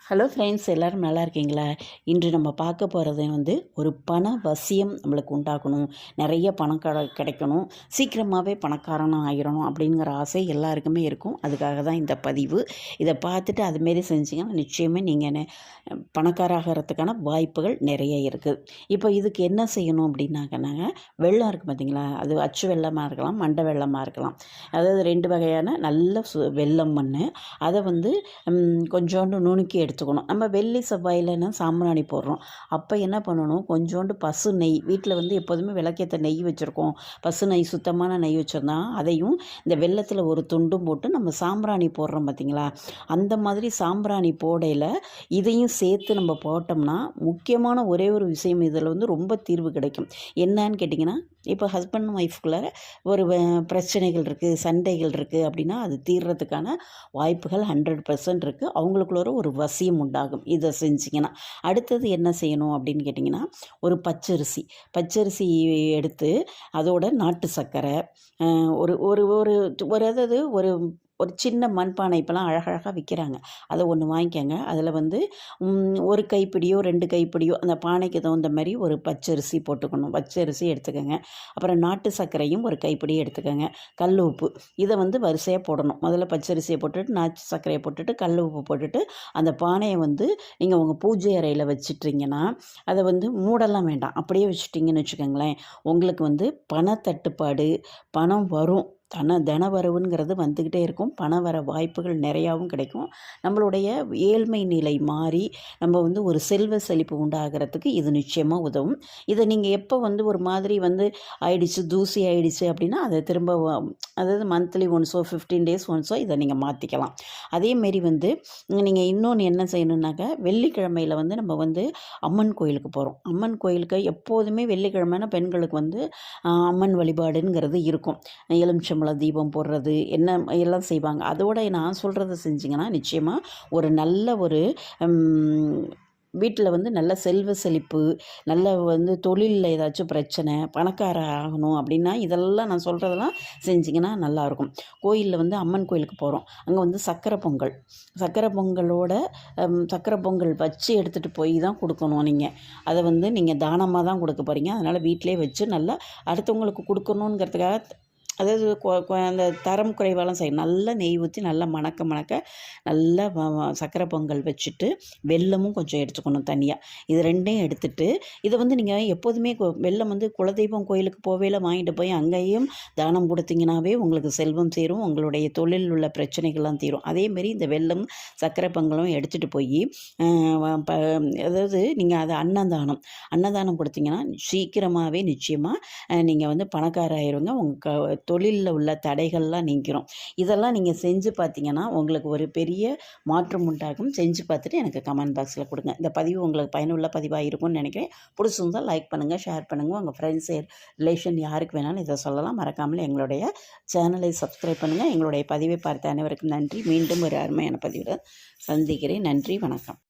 Hello friends, எல்லோரும் நல்லா இருக்கீங்களா? இன்று நம்ம பார்க்க போகிறது ஒரு பண வசியம் நம்மளுக்கு உண்டாக்கணும், நிறைய பணம் கிடைக்கணும், சீக்கிரமாகவே பணக்காரனாக ஆகிடணும் அப்படிங்கிற ஆசை எல்லாருக்குமே இருக்கும். அதுக்காக தான் இந்த பதிவு. இதை பார்த்துட்டு அதுமாரி செஞ்சிங்கன்னா நிச்சயமே நீங்கள் பணக்காராகிறதுக்கான வாய்ப்புகள் நிறைய இருக்குது. இப்போ இதுக்கு என்ன செய்யணும் அப்படின்னாக்கனாங்க, வெள்ளம் இருக்குது பார்த்திங்களா, அது அச்சு வெள்ளமாக இருக்கலாம், மண்டை வெள்ளமாக இருக்கலாம். அதாவது 2 வகையான நல்ல வெல்லம் மண், அதை கொஞ்சோண்டு நுணுக்கி எடுத்துக்கணும். நம்ம வெள்ளி செவ்வாயிலன்னா சாம்பிராணி போடுறோம், அப்போ என்ன பண்ணணும், கொஞ்சோண்டு பசு நெய் வீட்டில் எப்போதுமே விளக்கேற்ற நெய் வச்சுருக்கோம், பசு நெய் சுத்தமான நெய் வச்சுருந்தா அதையும் இந்த வெள்ளத்தில் ஒரு துண்டும் போட்டு நம்ம சாம்பிராணி போடுறோம் பார்த்திங்களா, அந்த மாதிரி சாம்பிராணி போடையில் இதையும் சேர்த்து நம்ம போட்டோம்னா முக்கியமான ஒரே ஒரு விஷயம் இதில் ரொம்ப தீர்வு கிடைக்கும். என்னன்னு கேட்டிங்கன்னா, இப்போ ஹஸ்பண்ட் ஒய்ஃப்குள்ளே ஒரு பிரச்சனைகள் இருக்குது, சண்டைகள் இருக்குது அப்படின்னா அது தீர்றதுக்கான வாய்ப்புகள் 100% இருக்குது. அவங்களுக்குள்ள ஒரு வசியம் உண்டாகும் இதை செஞ்சிங்கன்னா. அடுத்தது என்ன செய்யணும் அப்படின்னு கேட்டிங்கன்னா, ஒரு பச்சரிசி எடுத்து அதோட நாட்டு சர்க்கரை, ஒரு ஒரு ஒரு அதாவது ஒரு சின்ன மண்பானை இப்போலாம் அழகழகாக விற்கிறாங்க, அதை ஒன்று வாங்கிக்கோங்க. அதில் ஒரு கைப்பிடியோ 2 கைப்பிடியோ அந்த பானைக்கு தகுந்த மாதிரி ஒரு பச்சரிசி போட்டுக்கணும், பச்சரிசி எடுத்துக்கோங்க. அப்புறம் நாட்டு சர்க்கரையும் ஒரு கைப்பிடி எடுத்துக்கோங்க. கல் உப்பு இதை வரிசையாக போடணும். முதல்ல பச்சரிசியை போட்டுட்டு நாட்டு சர்க்கரையை போட்டுட்டு கல் உப்பு போட்டுட்டு அந்த பானையை நீங்கள் உங்கள் பூஜை அறையில் வச்சிட்டிங்கன்னா, அதை மூடலாம் வேண்டாம், அப்படியே வச்சுட்டிங்கன்னு வச்சுக்கோங்களேன், உங்களுக்கு பணத்தட்டுப்பாடு, பணம் வரும், தனவரவுங்கிறது வந்துக்கிட்டே இருக்கும், பணம் வர வாய்ப்புகள் நிறையாவும் கிடைக்கும். நம்மளுடைய ஏழ்மை நிலை மாறி நம்ம ஒரு செல்வ செழிப்பு உண்டாகிறதுக்கு இது நிச்சயமாக உதவும். இதை நீங்கள் எப்போ ஒரு மாதிரி ஆயிடுச்சு, தூசி ஆயிடுச்சு அப்படின்னா அதை திரும்ப அதாவது மந்த்லி ஒன்ஸோ 15 டேஸ் ஒன்ஸோ இதை நீங்கள் மாற்றிக்கலாம். அதேமாரி நீங்கள் இன்னொன்று என்ன செய்யணுன்னாக்கா, வெள்ளிக்கிழமையில் நம்ம அம்மன் கோயிலுக்கு போகிறோம். அம்மன் கோயிலுக்கு எப்போதுமே வெள்ளிக்கிழமைனா பெண்களுக்கு அம்மன் வழிபாடுங்கிறது இருக்கும். எலுமிச்சம்பழம் தீபம் போடுறது என்ன எல்லாம் செய்வாங்க. அதோட நான் சொல்கிறத செஞ்சிங்கன்னா நிச்சயமாக ஒரு நல்ல ஒரு வீட்டில் நல்ல செல்வ செழிப்பு, நல்ல தொழிலில் ஏதாச்சும் பிரச்சனை, பணக்கார ஆகணும் அப்படின்னா இதெல்லாம் நான் சொல்கிறதெல்லாம் செஞ்சிங்கன்னா நல்லாயிருக்கும். கோயிலில் அம்மன் கோயிலுக்கு போகிறோம், அங்கே சக்கரை பொங்கலோட சக்கரை பொங்கல் வச்சு எடுத்துகிட்டு போய் தான் கொடுக்கணும். நீங்கள் அதை நீங்கள் தானமாக தான் கொடுக்க போகிறீங்க. அதனால் வீட்டிலே வச்சு நல்லா அடுத்தவங்களுக்கு கொடுக்கணுங்கிறதுக்காக, அதாவது அந்த தரம் குறைவாலாம் செய்யணும். நல்லா நெய் ஊற்றி நல்லா மணக்க நல்லா சக்கரை பொங்கல் வச்சுட்டு வெல்லமும் கொஞ்சம் எடுத்துக்கணும் தனியாக. இது 2யும் எடுத்துகிட்டு இதை நீங்கள் எப்போதுமே வெல்லம் குலதெய்வம் கோயிலுக்கு போவேல வாங்கிட்டு போய் அங்கேயும் தானம் கொடுத்தீங்கன்னாவே உங்களுக்கு செல்வம் சேரும், உங்களுடைய தொழில் உள்ள பிரச்சனைகள்லாம் தீரும். அதேமாரி இந்த வெல்லம் சக்கரை பொங்கலும் எடுத்துகிட்டு போய் அதாவது நீங்கள் அதை அன்னதானம் கொடுத்தீங்கன்னா சீக்கிரமாகவே நிச்சயமாக நீங்கள் பணக்காராயிருங்க, உங்கள் தொழிலில் உள்ள தடைகள்லாம் நீங்கிரும். இதெல்லாம் நீங்கள் செஞ்சு பார்த்தீங்கன்னா உங்களுக்கு ஒரு பெரிய மாற்றம் உண்டாகும். செஞ்சு பார்த்துட்டு எனக்கு கமெண்ட் பாக்ஸில் கொடுங்க. இந்த பதிவு உங்களுக்கு பயனுள்ள பதிவாக இருக்கும்னு நினைக்கிறேன். பிடிச்சிருந்தால் லைக் பண்ணுங்கள், ஷேர் பண்ணுங்கள், உங்கள் ஃப்ரெண்ட்ஸ் ரிலேஷன் யாருக்கு வேணாலும் இதை சொல்லலாம். மறக்காமல் எங்களுடைய சேனலை சப்ஸ்கிரைப் பண்ணுங்கள். எங்களுடைய பதிவை பார்த்த அனைவருக்கும் நன்றி. மீண்டும் ஒரு அருமையான பதிவில் சந்திக்கிறேன். நன்றி, வணக்கம்.